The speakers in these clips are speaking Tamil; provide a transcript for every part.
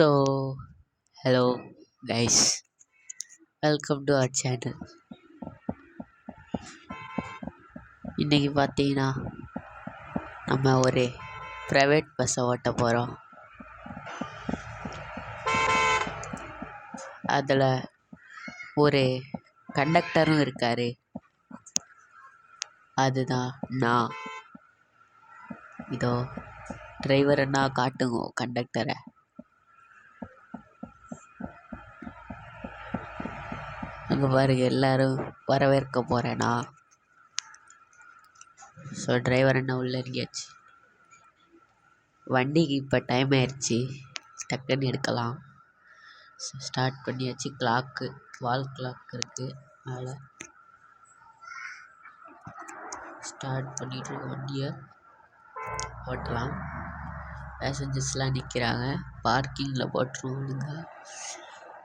So, hello guys, welcome to our channel. இன்னைக்கு பார்த்தீங்கன்னா நம்ம ஒரு ப்ரைவேட் பஸ்ஸை ஓட்ட போகிறோம். அதில் ஒரு கண்டக்டரும் இருக்கார். அதுதான் நான். இதோ டிரைவர்னா காட்டுங்க கண்டக்டரை. அங்கே பாருங்க, எல்லாரும் வரவேற்க போகிறேன்னா. ஸோ டிரைவர் என்ன உள்ளே இறங்கியாச்சு. வண்டிக்கு இப்போ டைம் ஆயிடுச்சு, டக்குன்னு எடுக்கலாம். ஸ்டார்ட் பண்ணியாச்சு. கிளாக்கு, வால் கிளாக் இருக்குது மேலே. ஸ்டார்ட் பண்ணிட்டு வண்டியை ஓட்டலாம். பேசஞ்சர்ஸ்லாம் நிற்கிறாங்க. பார்க்கிங்கில் போட்டுருவானுங்க.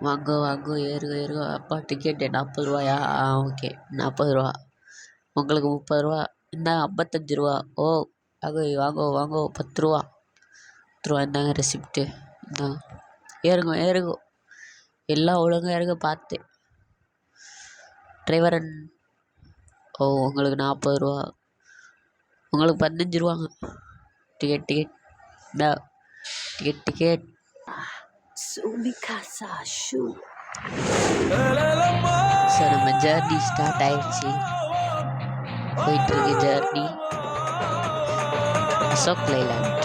வாங்க வாங்க, ஏறுக ஏறுக. அப்பா டிக்கெட்டு 40 ரூபாயா? ஓகே, 40 ரூபா. உங்களுக்கு 30 ரூபா. என்ன 55 ரூபா? ஓ வாங்க வாங்க வாங்க, 10 ரூபா. 10 ரூபா என்னங்க ரெசிப்ட்டு? என்ன ஏறுங்க ஏறுங்க, எல்லாம் ஒழுங்காக ஏறுங்க பார்த்து. டிரைவரன், ஓ உங்களுக்கு 40 ரூபா, உங்களுக்கு 15 ரூபாங்க. டிக்கெட் டிக்கெட் இந்த டிக்கெட் டிக்கெட். ஸோ நம்ம ஜேர்னி ஸ்டார்ட் ஆயிடுச்சு. போயிட்டுருக்கு ஜேர்னி. அசோக் லைலாண்ட்.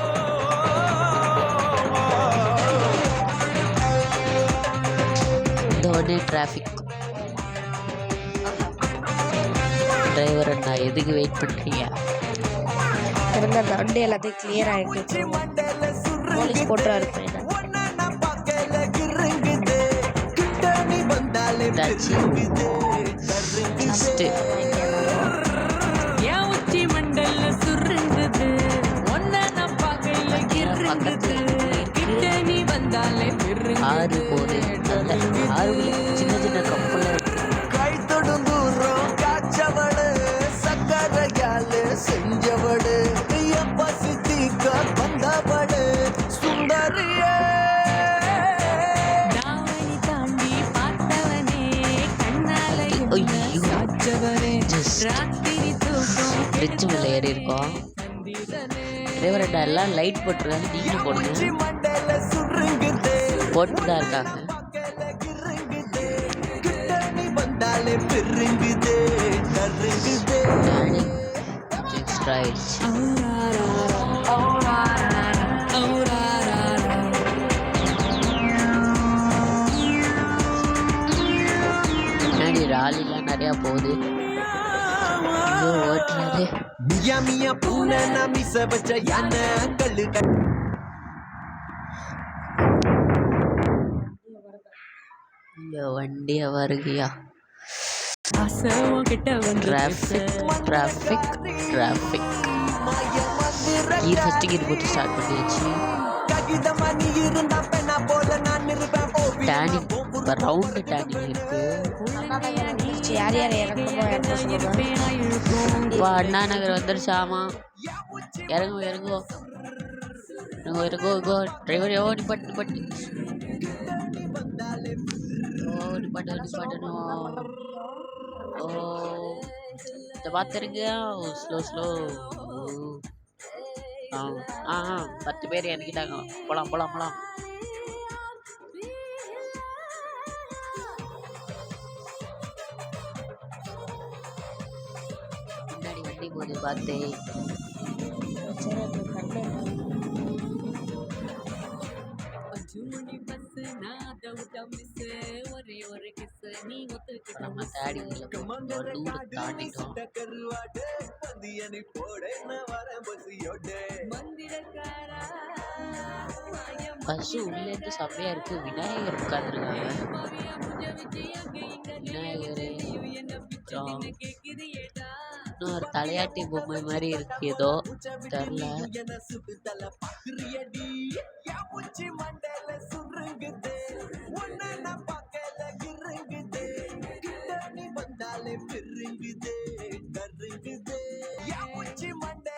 இந்த உடனே டிராஃபிக். டிரைவர் அண்ணா எதுக்கு வெயிட் பண்ணுறீங்க? அந்த வண்டி எல்லாத்தையும் கிளியர் ஆகிட்டு போலீஸ் போட்டா இருப்பேன். ஆறு போது ஆறு சின்ன சின்ன கப்பல் கை தொடும் தூரம் காய்ச்சவடு சக்கரையால செஞ்சவடு பசித்திக்க வந்தவடு சுந்தரிய பிரிட்ஜ் மேலே ஏறி இருக்கோம். டிரைவர் எல்லாம் லைட் போட்டுருக்காங்க, நீங்களும் போடுங்க. போட்டு தான் இருக்காங்க. எக்ஸ்ட்ரா ஆயிடுச்சு. முன்னாடி ராலிலாம் நிறையா போகுது. ஓட்டுறாரு. மியா மியா பூனை நான் மிச வச்ச யானை கல்லு வண்டியா வருகியா? Traffic traffic traffic. Gear first gear போட்டு ஸ்டார்ட் பண்ணியாச்சு. டேனிங், இப்போ ரவுண்டு டேனிங் இருக்கு. யார் யார் இறங்குமோ இப்போ அண்ணா நகர் வந்துருச்சாமா. இறங்கோ இறங்கோ இறங்கோ இறங்கோ இங்கோ. டிரைவர் எவ்வளோ நிப்பாட்டு நிப்பாட்டு. ஓ நிப்பாட்டு நிப்பாட்டணும். ஓ இதை பார்த்துருங்க. Slow slow. ஆ 10 பேர் இறங்கிட்டாங்க. போகலாம் போகலாம் போகலாம். முன்னாடி வண்டி போது பார்த்து. நம்ம தாண்டிட்டோம். பஸ் உள்ளேருந்து செம்மையா இருக்கு. விநாயகர் உட்காந்துருக்காங்க. விநாயகர் ஒரு தலையாட்டி பொம்மை மாதிரி இருக்கு. ஏதோ தெரியல.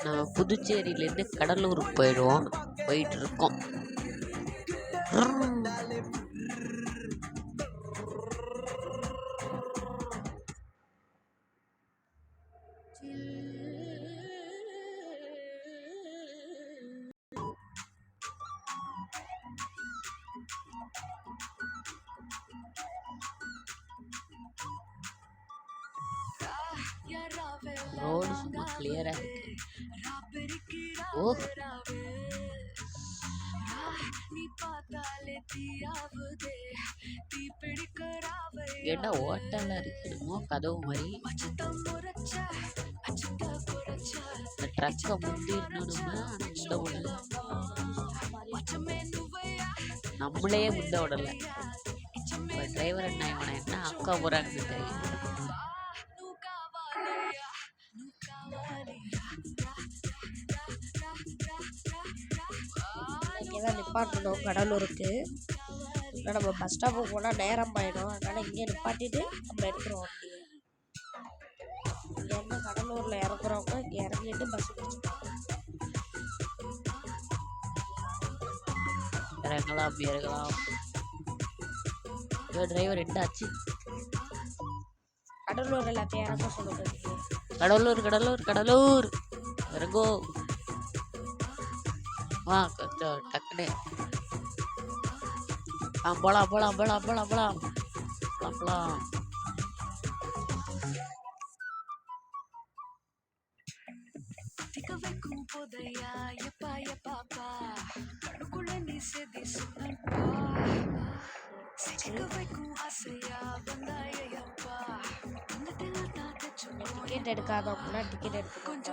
நான் புதுச்சேரியிலேருந்து கடலூருக்கு போயிட்டு இருக்கோம். ரோடு சும்மா கிளியரா இருக்கு. ஓ என்ன ஓட்டெல்லாம் இருக்கு, என்னமோ கதவு மாதிரி. இந்த ட்ரக்கை முந்திடணும்னா முந்த விடல, நம்மளே முந்த விடல. இப்போ டிரைவர் என்ன இவனை என்ன அக்கா போறான்னு தெரியும். இங்கே தான் நிப்பாட்டணும் கடலூருக்கு. ஆனால் நம்ம பஸ் ஸ்டாப்புக்கு போனால் நேரம் ஆயிடும். அதனால் இங்கே நிப்பாட்டிட்டு நம்ம எடுத்துருவோம் வண்டியை. இங்கேருந்து கடலூரில் இறக்குறவங்க இங்கே இறங்கிட்டு பஸ் இறங்கலாம், அப்படி இறங்கலாம். டிரைவர் என்னாச்சு? கடலூர் எல்லாத்தையும் இறக்க சொல்லுங்க. கடலூர் கடலூர் கடலூர் இறங்கோ. வா கொஞ்சம் டக்குனு போலாம் போலாம் போலாம் போலாம் போலாம் போலாம் போலாம். டிக்கெட் எடுக்காதவங்கன்னா டிக்கெட் எடுத்துக்கோங்க.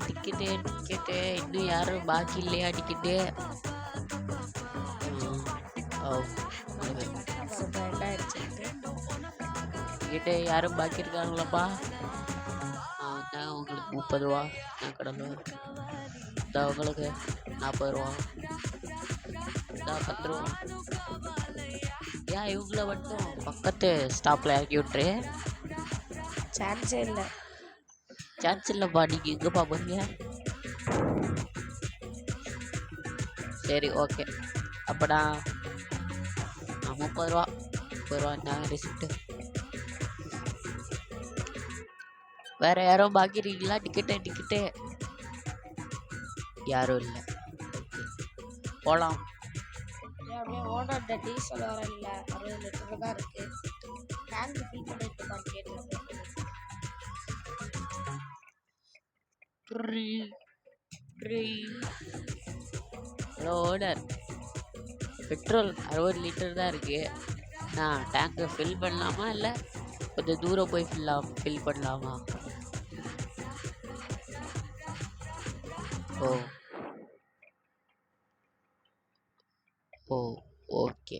டிக்கெட்டு இன்னும் யாரும் பாக்கி இல்லையா டிக்கெட்டு? டிக்கெட்டு யாரும் பாக்கி இருக்காங்களாப்பா? தான் உங்களுக்கு 30 ரூபா, நான் கடலூர். இந்த உங்களுக்கு 40 ரூபா, இந்த 10 ரூபா. ஏன் இவங்கள மட்டும் பக்கத்து ஸ்டாப்பில் இறக்கி விட்டுரு. சான்ஸே இல்லை. சான்ஸ் இல்லைப்பா. நீங்கள் எங்கேப்பா போறீங்க? சரி ஓகே. அப்படா 30 ரூபா நான் ரிசிப்ட்டு. வேற யாரும் பாக்கி இருக்கீங்களா டிக்கெட்டு? யாரும் இல்லை. போகலாம். அப்படியே ஓனர்கிட்ட டீசல் வர இல்லை, 60 லிட்டர் தான் இருக்கு. டேங்க் ஃபில் பண்ணிட்டு கேட்டு. ஹலோ ஓனர், பெட்ரோல் 60 லிட்டர் தான் இருக்கு. நான் டேங்கை ஃபில் பண்ணலாமா இல்லை கொஞ்சம் தூரம் போய் ஃபில் பண்ணலாமா? ஓ ஓ ஓகே.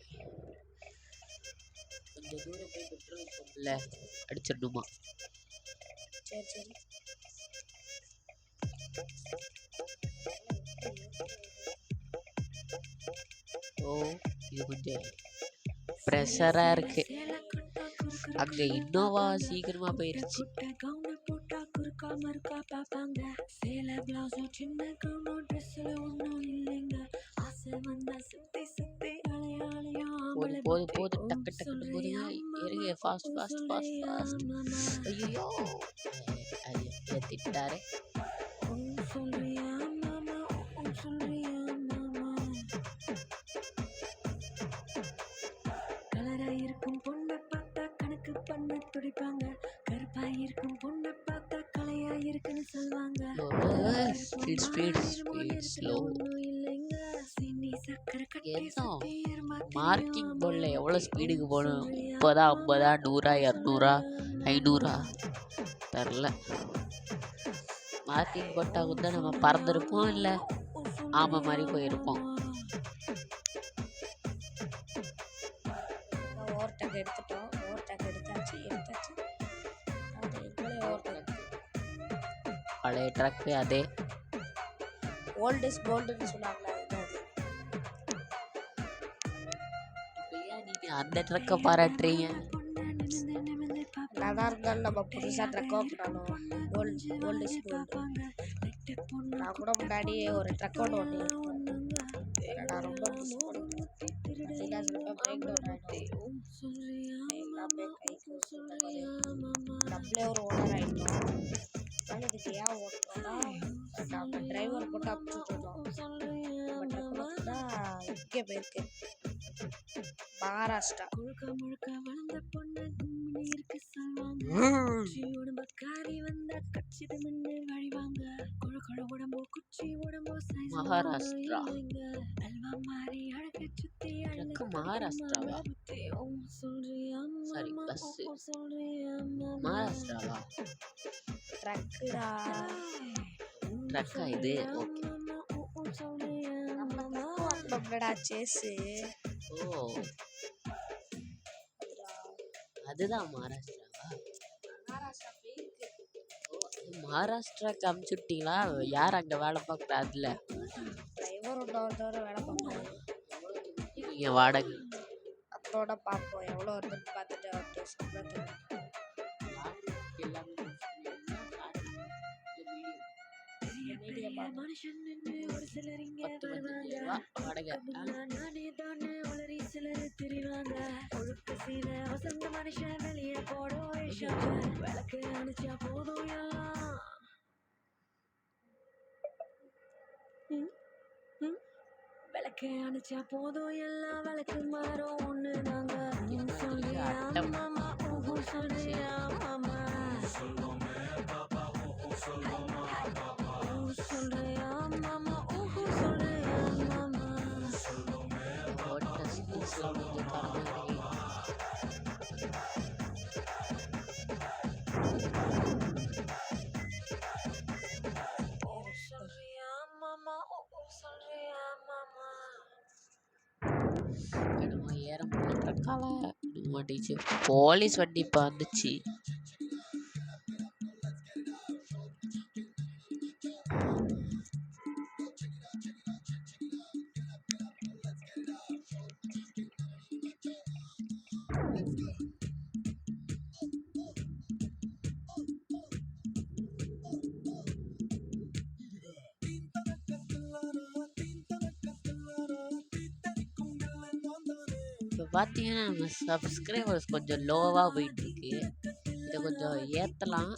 கொஞ்சம் தூரம் போய் பெட்ரோல் பம்பில் அடிச்சிடணுமா? சரி சரி. ஓ இது கொஞ்சம் ப்ரெஷராக இருக்கு. அங்கே இன்னோவா சீக்கிரமாக போயிடுச்சு. போது டக்கு டக்குன்னு போது. இருங்க, ஃபாஸ்ட். ஐயோ திட்டாரு. கலராயிருக்கும் பொண்ணை பார்த்தா கணக்கு பண்ண துடிப்பாங்க, கருப்பாயிருக்கும் பொண்ணை பார்த்தா கலையாயிருக்குன்னு சொல்லுவாங்க. மார்க்கிங் போர்டில் எவ்வளோ ஸ்பீடுக்கு போகணும்? 30, 50, 100, 200, 500 தெரில. மார்க்கிங் போட்டால் கூட நம்ம பறந்துருப்போம், இல்லை ஆமை மாதிரி போயிருப்போம். ஓவர்டேக் எடுத்துட்டோம். ஓவர்டேக் எடுத்தாச்சு. பழைய ட்ரக்கு அதே. ஓல்ட் இஸ் கோல்டுன்னு சொன்னாங்களே, நீங்கள் அந்த ட்ரக்கை பாராட்டுறீங்க. நல்லா இருந்தாலும் நம்ம புதுசாக ட்ரக் ஓப்பனாலும் ஓல்ட் இஸ் கோல்டு. நான் கூட முன்னாடி ஒரு ட்ரக் ஒன்று பிரேக் டவுன் ஆகிடும். எல்லாமே கைக்கு வச்சுட்டு நம்மளே ஒரு ஓனர் ஆகிட்டோம். அதனால இதுக்கு ஏன் ஓட்டணும்னா நம்ம டிரைவர் போட்டு அனுப்பிச்சுட்ருந்தோம். நம்ம ட்ரக் பார்த்தா இங்கே போயிருக்கு மகாராஷ்டிரா. முழுக்க வளர்ந்த பொண்ணு கும்மினி இருக்கு சொல்வாங்க. உடம்பக்காரி வந்த கச்சித மின்னு வழிவாங்க. கொழ உடம்போ குச்சி உடம்போ சைஸ் மகாராஷ்டிரா. அல்வா மாறி அழக சுத்தி எனக்கு மகாராஷ்டிராவா? சொல்றியா சாரி பஸ் சொல்றியா மகாராஷ்டிராவா? ட்ரக்குடா. ட்ரக்கா இது? ஓகே. நம்மளடா சேஸு. ஓ அதுதான் மகாராஷ்டிராவா? மகாராஷ்டிரா போயிருக்கு. மகாராஷ்டிராக்கு அமுச்சுட்டீங்களா? யார் அங்கே வேலை பார்க்குறா? அதில் டிரைவர் ஒன்றவர வேலை பார்ப்போம். நீங்கள் வாடகை அதோட பார்ப்போம் எவ்வளோ வருதுன்னு பார்த்துட்டு அவர்கிட்ட சம்பளத்துக்கு. மனுஷன் ஒரு சிலர் இங்க 10 ரூபா வாடகை. நானே தானே உளறி சிலர் திரிவாங்க. ஒழுக்க சீல வசந்த மனுஷன் வெளியே போடும் விளக்கு அணைச்சா போதும் எல்லாம். விளக்கு அணைச்சா போதும் எல்லாம் விளக்கு மாறும் ஒண்ணு தாங்க. சொல்றியா மாமா சொல்றியா மாமா சொல்றியா மாமா சொல்றியா மாமா. ஓட்ட ஸ்பீஸ்லாம் கொஞ்சம் தரமாக சொல்றியா மாமா சொல்றியா மாமா. என்னமோ ஏற முடியல காலை மாட்டிச்சு. போலீஸ் வண்டி இப்போ வந்துச்சு. இப்போ பார்த்தீங்கன்னா நம்ம சப்ஸ்கிரைபர்ஸ் கொஞ்சம் லோவாக போயிட்டுருக்கு. இதை கொஞ்சம் ஏற்றலாம்.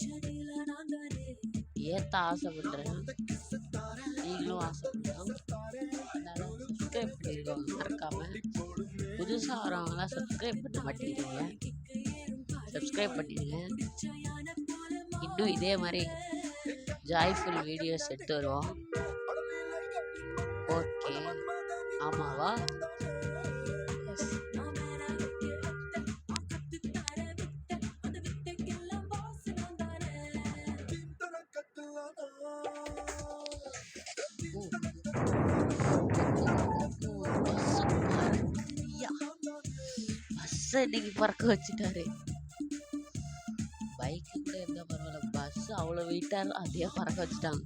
ஏற்ற ஆசைப்படுறேன். நீங்களும் ஆசைப்படலாம். அதனால் சப்ஸ்கிரைப் பண்ணியிருக்கோங்க மறக்காமல். புதுசாக வரவங்களாம் சப்ஸ்கிரைப் பண்ண மாட்டேங்கிறீங்க. சப்ஸ்கிரைப் பண்ணிடுங்க. இன்னும் இதே மாதிரி ஜாய்ஃபுல் வீடியோஸ் எடுத்து வருவோம். ஓகே ஆமாவா? பஸ்ஸை இன்னைக்கு பறக்க வச்சுட்டாரு. பைக்கு கூட இருந்தால் பரவாயில்ல, பஸ் அவ்வளோ வெயிட்டாக அதே பறக்க வச்சுட்டாங்க.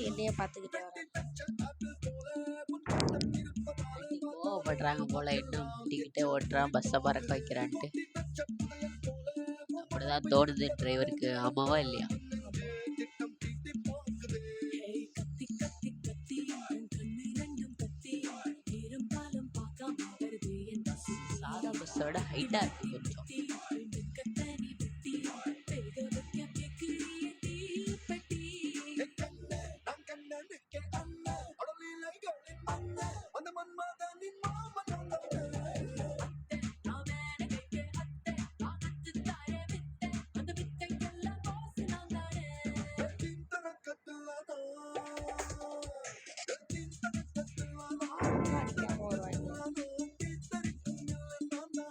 என்னையே பார்த்துக்கிட்டே வரேன். கோவப்படுறாங்க போல, இன்னும் முட்டிக்கிட்டே ஓட்டுறான் பஸ்ஸை பறக்க வைக்கிறான்ட்டு. அப்படிதான் தோணுது டிரைவருக்கு. ஆமாவா இல்லையா? சாதா பஸ்ஸோட ஹைட்டா இருக்கு கொஞ்சம்.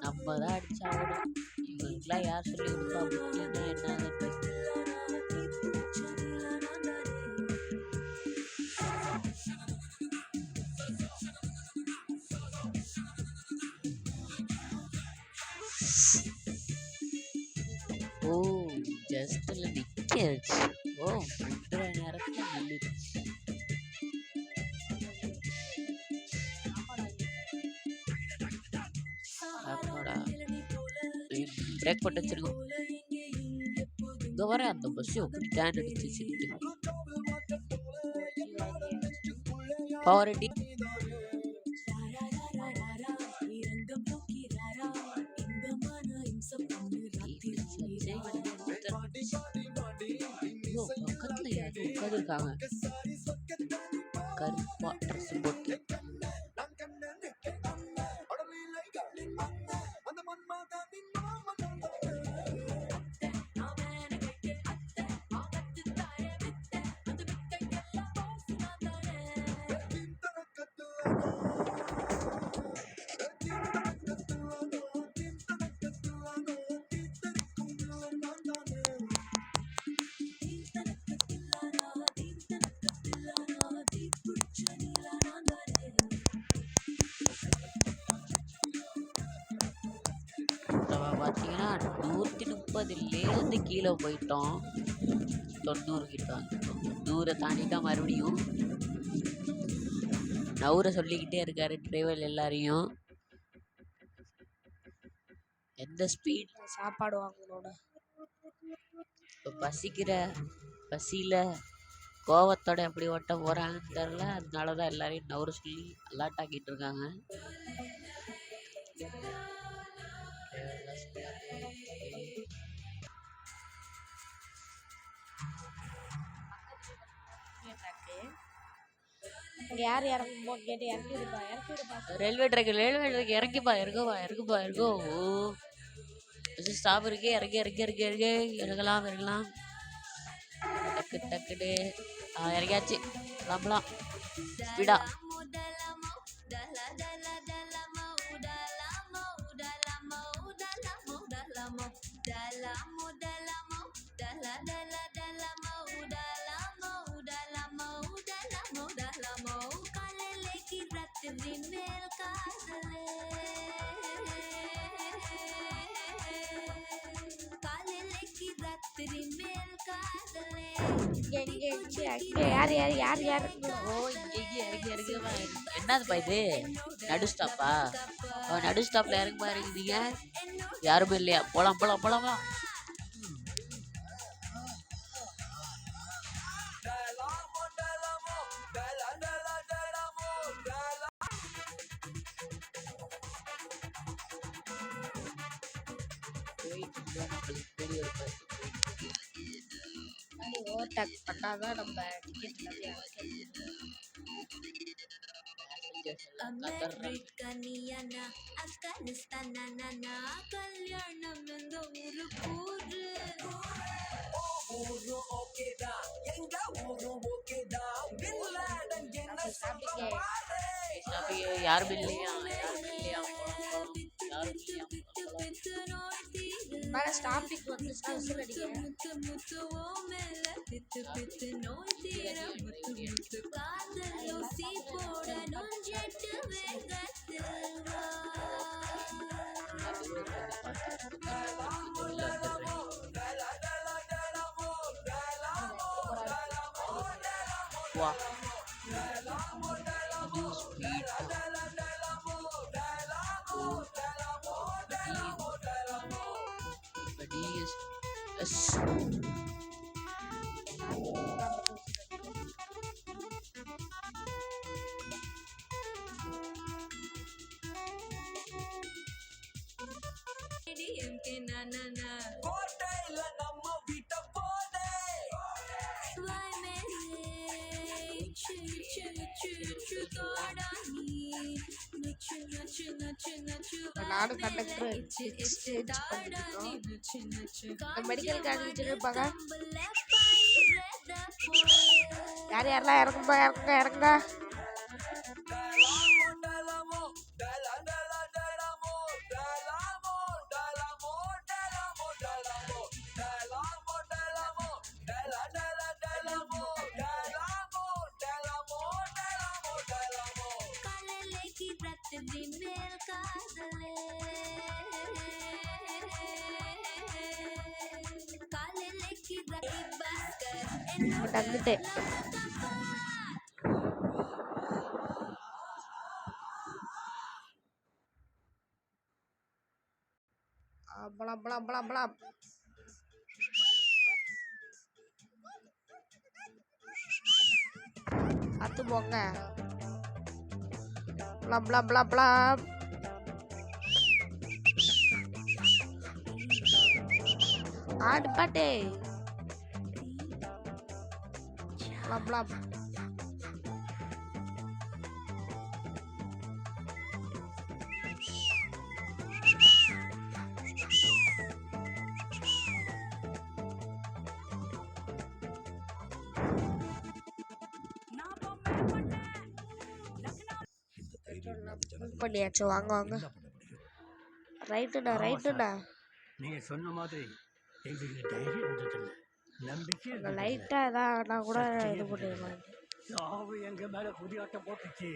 நம்ம தான் அடிச்சா ஆகணும். இவங்களுக்குலாம் யார் சொல்லி கொடுப்பா புத்தின்னு என்னன்னு. ஓ ஜஸ்ட்ல நிற்கிடுச்சு. ஓ 1.5 நேரத்தில் நின்றுச்சு. பிரேக் போட்டு வச்சிருக்கோம். இங்க வர அந்த பஸ் எப்படி டேன் அடிச்சுட்டு பவர் டி பக்கத்துல யாரும் உட்காந்துருக்காங்க கருப்பா ட்ரெஸ் போட்டு. நம்ம பார்த்தீங்கன்னா 130லேருந்து கீழே போயிட்டோம். 90 கிட்ட வந்துட்டோம். 100 தாண்டிட்டா மறுபடியும் நவுற சொல்லிக்கிட்டே இருக்காரு டிரைவர் எல்லாரையும். எந்த ஸ்பீட் சாப்பாடு வாங்கணும்னு இப்போ பசியில் கோவத்தோட எப்படி ஓட்ட போகிறாங்கன்னு தெரில. அதனால தான் எல்லாரையும் நவுற சொல்லி அலாட் ஆக்கிட்டு இருக்காங்க. இங்க யார் இறங்குமோ கேட்டு இறக்கிடுப்பா. ரயில்வே ட்ராக் இறங்கிப்பா இறங்கோ. ஓ ஸ்டாப் இருக்கு. இறங்கலாம் டக்குன்னு இறங்கியாச்சு. கிளம்பலாம் ஸ்பீடா. யார் ஓ இங்கே இறங்குவா. என்னதுப்பா இது? நடு ஸ்டாப்பா? நடு ஸ்டாப்ல இறங்குமா இருக்குதுங்க. யாருமே இல்லையா? போலாம். ஓவர்டேக் பண்ணாதான் நம்ம டிக்கெட் யாருமே இல்லையா? ஸ்டாப்பிங் வந்து விசில் அடிக்கிறேன். வா நானும் கண்டக்டர் மெடிக்கல் காலேஜ் இருப்பாங்க. யாரெல்லாம் இறங்குங்க. வந்துட்டேன். அத்து போங்க. blah blah blah blah. ஆடு பாட்டே blah blah. பண்ணியாச்சு வாங்க வாங்க. ரைட்டுண்ணா நீங்க சொன்ன மாதிரி எங்களுக்கு தைரியம் இருந்ததில்ல, நம்பிக்கை அந்த இருந்ததில்ல. லைட்டா ஏதாவது கூட இது பண்ணிடலாம். சாவு எங்க மேல புதியாட்டம் போட்டுச்சு.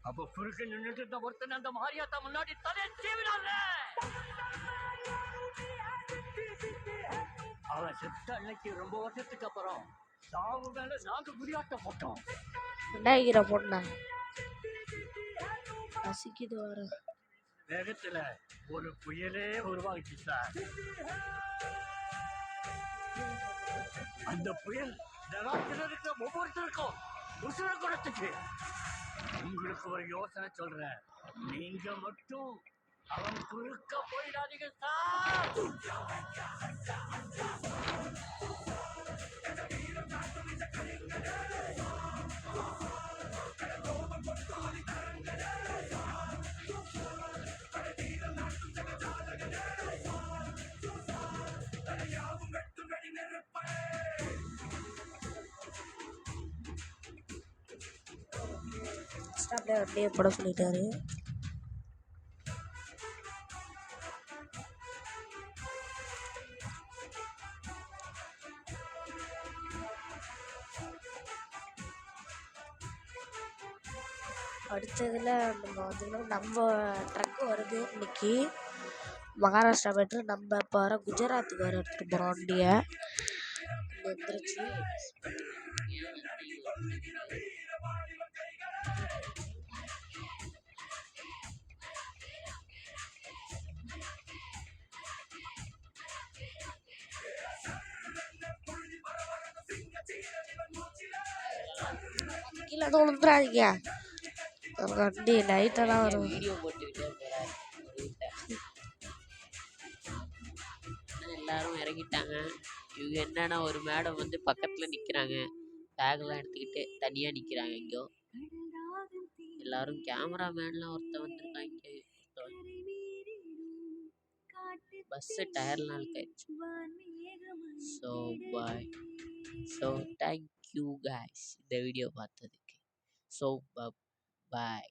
அப்ப குறுக்க நின்னுட்டு இருந்த ஒருத்தன் அந்த மாரியாத்தா முன்னாடி தலையை சீவினால. அவன் செத்த அன்னைக்கு ரொம்ப வருஷத்துக்கு அப்புறம் சாவு மேல நாங்க புதியாட்டம் போட்டோம். விநாயகரை பொண்ணா ரசிக்குது வர வேகத்துல ஒரு புயலே உருவாகிச்சு சார். அந்த புயல் நகரத்தில் இருக்கிற ஒவ்வொருத்தருக்கும் உசுர கொடுத்துச்சு. உங்களுக்கு ஒரு யோசனை சொல்றேன், நீங்க மட்டும் அவன் குறுக்க போயிடாதீங்க சார். அப்படியே போட சொல்லிட்டாரு. அடுத்ததுல நம்ம ட்ரக் வருது இன்னைக்கு மகாராஷ்டிரா போய்ட்டு நம்ம இப்போ வர குஜராத்துக்கு வர எடுத்துகிட்டு போகிறோம் வண்டியை. வந்துருச்சு. கீழே எதுவும் விழுந்துடாதீங்க. வண்டி லைட்டெல்லாம் வரும். வீடியோ போட்டுக்கிட்டே போகிறாரு எல்லாரும் இறங்கிட்டாங்க. இவங்க என்னன்னா ஒரு மேடம் வந்து பக்கத்தில் நிற்கிறாங்க, பேக்லாம் எடுத்துக்கிட்டு தனியாக நிற்கிறாங்க. எங்கேயோ எல்லாரும் கேமராமேன்லாம் ஒருத்தர் வந்திருக்காங்க. பஸ்ஸு டயர்லாம் இருக்காச்சு. So bye. So thank you guys இந்த வீடியோ பார்த்ததுக்கு. ஸோ பாய்.